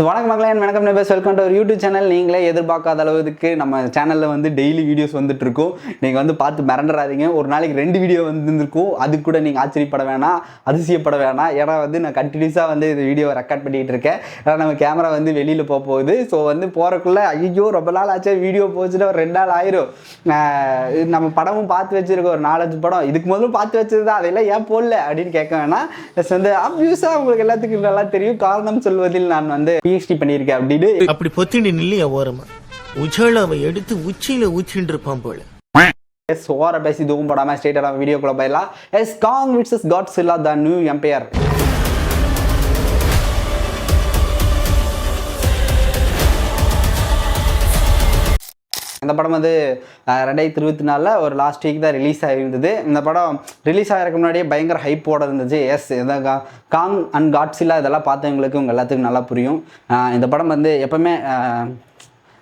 வணக்கம் மக்களே, வணக்கம் நண்பர்களே, வெல்கம் டு யூடியூப் சேனல். நீங்களே எதிர்பார்க்காத அளவுக்கு நம்ம சேனலில் வந்து டெய்லி வீடியோஸ் வந்துட்டு இருக்கும். நீங்கள் வந்து பார்த்து மிரண்டுறாதீங்க. ஒரு நாளைக்கு 2 வீடியோ வந்துருக்கும். அது கூட நீங்கள் ஆச்சரியப்பட வேணாம், அதிசயப்பட வேணாம். ஏன்னா வந்து நான் கண்டினியூஸாக வந்து இந்த வீடியோவை ரெக்கார்ட் பண்ணிகிட்டு இருக்கேன். ஏன்னா நம்ம கேமரா வந்து வெளியில் போகுது. ஸோ வந்து போகிறக்குள்ளே ஐயோ ரொம்ப நாள் ஆச்சு, வீடியோ போச்சுன்னா ஒரு 2 நாள் ஆயிரும். நம்ம படமும் பார்த்து வச்சுருக்கோம், ஒரு 4-5 படம். இதுக்கு முதல்ல பார்த்து வச்சது தான், அதெல்லாம் ஏன் போடல அப்படின்னு கேட்க வேணாம். ப்ளஸ் வந்து ஆப்வியஸாக உங்களுக்கு எல்லாத்துக்கும் நல்லா தெரியும். காரணம் சொல்வதில் நான் வந்து PhD பண்ணியிருக்கேன் அப்படின்னு. அப்படி பொத்திட்டு நில்லையா ஓரமா உஜாலாவை எடுத்து உச்சியில ஊற்றிட்டு இருப்பான் போல. ஓர பேசி தூவும் போடாம ஸ்ட்ரெயிட்டா வீடியோக்குள்ள போயிடலாம். காங் vs காட்ஸில்லா தி நியூ எம்பையர். இந்த படம் வந்து 2024 ஒரு லாஸ்ட் வீக் தான் ரிலீஸ் ஆகிருந்தது. இந்த படம் ரிலீஸ் ஆகிறதுக்கு முன்னாடியே பயங்கர ஹைப்போட இருந்துச்சு. இந்த காங் அண்ட் காட்ஸில்லா இதெல்லாம் பார்த்தவங்களுக்கு உங்கள் எல்லாத்துக்கும் நல்லா புரியும். இந்த படம் வந்து எப்பவுமே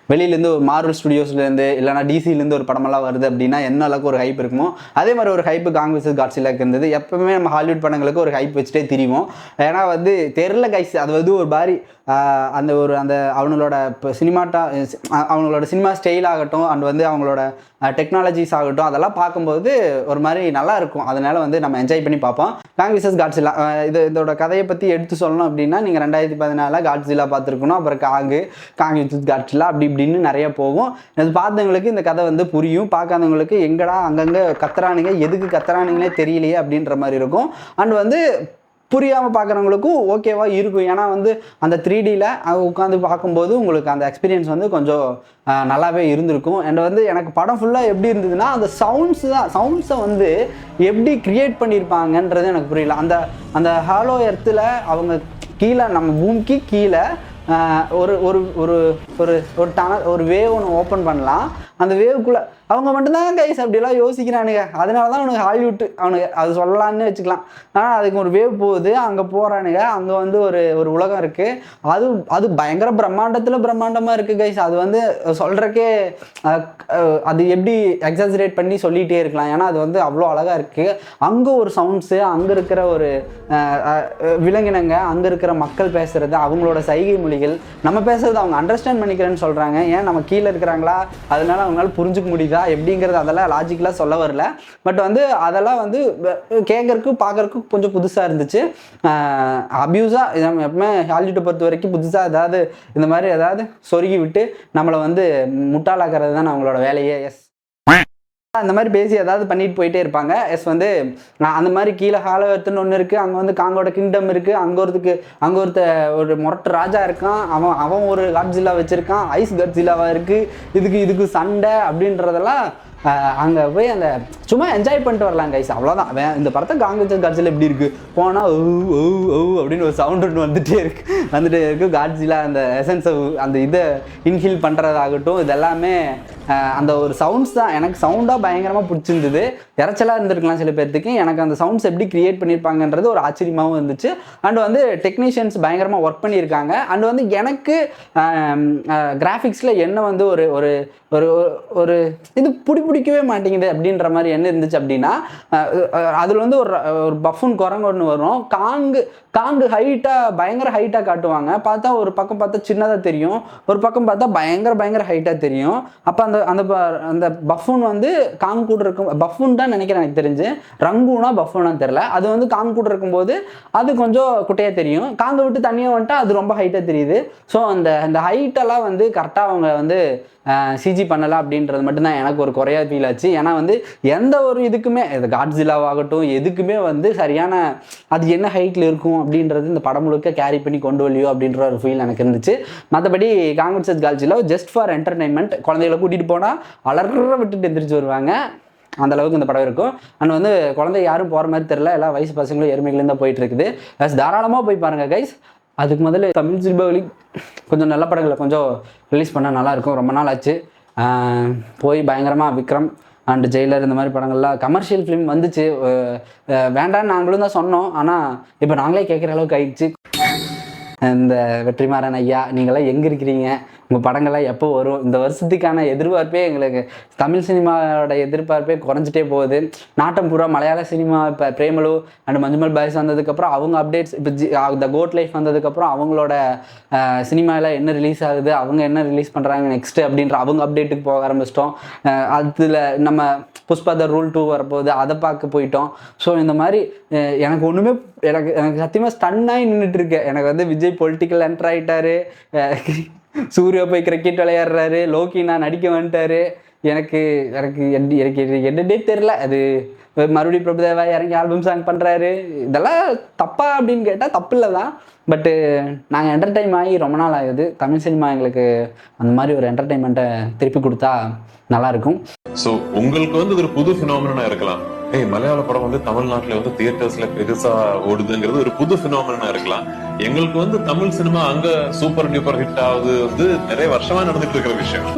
வெளியிலேருந்து ஒரு மார்வல் ஸ்டுடியோஸ்லேருந்து இல்லைனா டிசிலேருந்து ஒரு படமெல்லாம் வருது அப்படின்னா என்ன அளவுக்கு ஒரு ஹைப் இருக்குமோ அதே மாதிரி ஒரு ஹைப்பு காங் vs காட்ஸில்லாக்கு இருந்தது. எப்பவுமே நம்ம ஹாலிவுட் படங்களுக்கு ஒரு ஹைப் வச்சுட்டே தெரியும். ஏன்னா வந்து தெரில கைஸ், அது வந்து ஒரு மாதிரி அந்த அவங்களோட அவங்களோட சினிமா ஸ்டைல் ஆகட்டும் அண்ட் வந்து அவங்களோட டெக்னாலஜிஸ் ஆகட்டும், அதெல்லாம் பார்க்கும்போது ஒரு மாதிரி நல்லா இருக்கும். அதனால வந்து நம்ம என்ஜாய் பண்ணி பார்ப்போம். காங் vs காட்ஸில்லா இதோட கதையை பற்றி எடுத்து சொல்லணும் அப்படின்னா நீங்கள் 2014 காட்ஸில்லா பார்த்துருக்கணும். அப்புறம் காங் vs காட்ஸில்லா அப்படி இப்படின்னு நிறைய போகும். இது பார்த்தவங்களுக்கு இந்த கதை வந்து புரியும், பார்க்காதவங்களுக்கு எங்கடா அங்கங்கே கத்துறானுங்க, எதுக்கு கத்துறானுங்களே தெரியலையே அப்படின்ற மாதிரி இருக்கும். அண்ட் வந்து புரியாமல் பார்க்குறவங்களுக்கும் ஓகேவாக இருக்கும். ஏன்னா வந்து அந்த 3Dயில் உட்காந்து பார்க்கும்போது உங்களுக்கு அந்த எக்ஸ்பீரியன்ஸ் வந்து கொஞ்சம் நல்லாவே இருந்திருக்கும். அண்ட் வந்து எனக்கு படம் ஃபுல்லாக எப்படி இருந்ததுன்னா அந்த சவுண்ட்ஸை வந்து எப்படி க்ரியேட் பண்ணியிருப்பாங்கன்றது எனக்கு புரியல. அந்த ஹாலோ எர்த்தில் அவங்க கீழே நம்ம பூமிக்கு கீழே ஒரு ஒரு ஒரு ஒரு ஒரு டனல் ஒரு வேவ் ஒன்று ஓப்பன் பண்ணலாம். அந்த வேவுக்குள்ளே அவங்க மட்டும்தான் கைஸ் அப்படிலாம் யோசிக்கிறானுங்க. அதனால தான் அவனுக்கு ஹாலிவுட் அவனுக்கு அது சொல்லலான்னு வச்சுக்கலாம். ஆனால் அதுக்கு ஒரு வேவ் போகுது, அங்கே போகிறானுங்க. அங்கே வந்து ஒரு உலகம் இருக்குது. அது பயங்கர பிரம்மாண்டமாக இருக்குது கைஸ். அது வந்து சொல்கிறக்கே அது எப்படி எக்ஸாஜரேட் பண்ணி சொல்லிகிட்டே இருக்கலாம். ஏன்னா அது வந்து அவ்வளோ அழகாக இருக்குது. அங்கே ஒரு சவுண்ட்ஸு, அங்கே இருக்கிற ஒரு விலங்கினங்க, அங்கே இருக்கிற மக்கள் பேசுகிறது, அவங்களோட சைகை மொழிகள், நம்ம பேசுறது அவங்க அண்டர்ஸ்டாண்ட் பண்ணிக்கிறேன்னு சொல்கிறாங்க. ஏன் நம்ம கீழே இருக்கிறாங்களா அதனால அவங்களால புரிஞ்சுக்க முடியுதா எப்படிங்கிறது அதெல்லாம் லாஜிக்கலாக சொல்ல வரல. பட் வந்து அதெல்லாம் வந்து கேட்கறதுக்கு பார்க்கறதுக்கு கொஞ்சம் புதுசாக இருந்துச்சு. அப்யூஸாக நம்ம எப்பவுமே ஹாலிவுட்டை பொறுத்த வரைக்கும் புதுசாக ஏதாவது இந்த மாதிரி ஏதாவது சொருகி விட்டு நம்மளை வந்து முட்டாளாக்குறது தான் அவங்களோட வேலையே. அந்த மாதிரி பேசி ஏதாவது பண்ணிட்டு போயிட்டே இருப்பாங்க. வந்து அந்த மாதிரி கீழே ஹாலோத்துன்னு ஒன்று இருக்குது, அங்கே வந்து காங்கோட கிங்டம் இருக்குது, அங்கே ஒரு மொரட்டு ராஜா இருக்கான், அவன் ஒரு காட்ஸில்லா வச்சுருக்கான், ஐஸ் காட்ஸில்லாவாக இருக்குது, இதுக்கு சண்டை அப்படின்றதெல்லாம் அங்கே போய் அந்த சும்மா என்ஜாய் பண்ணிட்டு வரலாம் கைஸ், அவ்வளோதான். இந்த படத்தை காங் vs காட்ஸில்லா எப்படி இருக்குது போனால் அப்படின்னு ஒரு சவுண்ட் ஒன்று வந்துட்டே இருக்குது. காட்ஸில்லா அந்த எசன்ஸை அந்த இதை இன்ஹில் பண்ணுறதாகட்டும், இது எல்லாமே அந்த ஒரு சவுண்ட்ஸ் தான் எனக்கு சவுண்டாக பயங்கரமாக பிடிச்சிருந்தது. இறைச்சலாக இருந்திருக்கலாம் சில பேர்த்துக்கு. எனக்கு அந்த சவுண்ட்ஸ் எப்படி க்ரியேட் பண்ணியிருப்பாங்கன்றது ஒரு ஆச்சரியமாகவும் இருந்துச்சு. அண்ட் வந்து டெக்னீஷியன்ஸ் பயங்கரமாக ஒர்க் பண்ணியிருக்காங்க. அண்ட் வந்து எனக்கு கிராஃபிக்ஸில் என்ன வந்து ஒரு ஒரு ஒரு இது பிடிக்கவே மாட்டேங்குது அப்படின்ற மாதிரி என்ன இருந்துச்சு அப்படின்னா, அதில் வந்து ஒரு பஃபூன் குரங்கு ஒன்று வரும். காங்கு பயங்கர ஹைட்டாக காட்டுவாங்க. பார்த்தா ஒரு பக்கம் பார்த்தா சின்னதாக தெரியும், ஒரு பக்கம் பார்த்தா பயங்கர ஹைட்டாக தெரியும். அப்போ அந்த பஃபூன் வந்து காங் கூட இருக்கும், பஃபூன் தான் நினைக்கிறேன் எனக்கு தெரிஞ்சு, ரங்கூனா பஃபூனான்னு தெரியல. அது வந்து காங் கூட இருக்கும்போது அது கொஞ்சம் குட்டையாக தெரியும், காங்கை விட்டு தனியாக வந்துட்டா அது ரொம்ப ஹைட்டாக தெரியுது. ஸோ அந்த ஹைட்டெல்லாம் வந்து கரெக்டாக அவங்க வந்து சிஜி பண்ணலாம் அப்படின்றது மட்டும்தான் எனக்கு ஒரு குறையாக ஃபீல் ஆச்சு. ஏன்னா வந்து எந்த ஒரு இதுக்குமே காட்ஸில்லாவாகட்டும் எதுக்குமே வந்து சரியான அது என்ன ஹைட்டில் இருக்கும் அப்படின்றது இந்த படம் முழுக்க கேரி பண்ணி கொண்டு வரலையோ அப்படின்ற ஒரு ஃபீல் எனக்கு இருந்துச்சு. மற்றபடி காங் vs Godzilla just for entertainment. குழந்தைகளை கூட்டிகிட்டு போனால் அலற விட்டுட்டு எந்திரிச்சு வருவாங்க, அந்த அளவுக்கு இந்த படம் இருக்கும். அண்ட் வந்து குழந்தை யாரும் போகிற மாதிரி தெரில, எல்லா வயசு பசங்களும் எருமைகளும் தான் போயிட்டு இருக்குது. தாராளமாக போய் பாருங்கள் கைஸ். அதுக்கு முதல்ல தமிழ் சினிமாவிலையும் கொஞ்சம் நல்ல படங்களை கொஞ்சம் ரிலீஸ் பண்ணால் நல்லாயிருக்கும். ரொம்ப நாள் ஆச்சு போய். பயங்கரமாக விக்ரம் அண்ட் ஜெயிலர் இந்த மாதிரி படங்கள்லாம் கமர்ஷியல் ஃபிலிம் வந்துச்சு, வேண்டான்னு நாங்களும் தான் சொன்னோம். ஆனால் இப்போ நாங்களே கேட்குற அளவுக்கு ஆயிடுச்சு. இந்த வெற்றிமாறன் ஐயா, நீங்களாம் எங்கே இருக்கிறீங்க, உங்கள் படங்கள்லாம் எப்போ வரும், இந்த வருஷத்துக்கான எதிர்பார்ப்பே எங்களுக்கு தமிழ் சினிமாவோட எதிர்பார்ப்பே குறைஞ்சிட்டே போகுது. நாட்டம் பூரா மலையாள சினிமா இப்போ பிரேமலு அண்ட் மஞ்சுமல் பாய்ஸ் வந்ததுக்கப்புறம் அவங்க அப்டேட்ஸ், இப்போ த கோட் லைஃப் வந்ததுக்கப்புறம் அவங்களோட சினிமாவில் என்ன ரிலீஸ் ஆகுது, அவங்க என்ன ரிலீஸ் பண்ணுறாங்க நெக்ஸ்ட்டு அப்படின்ற அவங்க அப்டேட்டுக்கு போக ஆரம்பிச்சிட்டோம். அதில் நம்ம புஷ்பா த ரூல் 2 வரப்போகுது, அதை பார்க்க போயிட்டோம். ஸோ இந்த மாதிரி எனக்கு ஒன்றுமே எனக்கு சத்தியமாக ஸ்டன்னாகி நின்றுட்டு இருக்கேன். எனக்கு வந்து விஜய் பொலிட்டிக்கல் என்டர் ஆகிட்டாரு, சூர்யா போய் கிரிக்கெட் விளையாடுறாரு, லோக்கி நான் நடிக்க வந்துட்டாரு. எனக்கு எனக்கு என்னன்னே தெரில. அது மறுபடியும் பிரபுதேவா இறங்கி ஆல்பம் சாங் பண்ணுறாரு. இதெல்லாம் தப்பா அப்படின்னு கேட்டால் தப்பு இல்லை தான். பட்டு நாங்கள் என்டர்டைன் ஆகி ரொம்ப நாள் ஆகுது. தமிழ் சினிமா எங்களுக்கு அந்த மாதிரி ஒரு என்டர்டைன்மெண்ட்டை திருப்பி கொடுத்தா நல்லாயிருக்கும். ஸோ உங்களுக்கு வந்து ஒரு புது ஃபினாமினா இருக்கலாம். மலையாள படம் வந்து தமிழ்நாட்டுல வந்து தியேட்டர்ஸ்ல பெருசா ஓடுதுங்கிறது ஒரு புது ஃபினாமினா இருக்கலாம். எங்களுக்கு வந்து தமிழ் சினிமா அங்க சூப்பர் டூப்பர் ஹிட் ஆகுது வந்து நிறைய வருஷமா நடந்துட்டு இருக்கிற விஷயம்.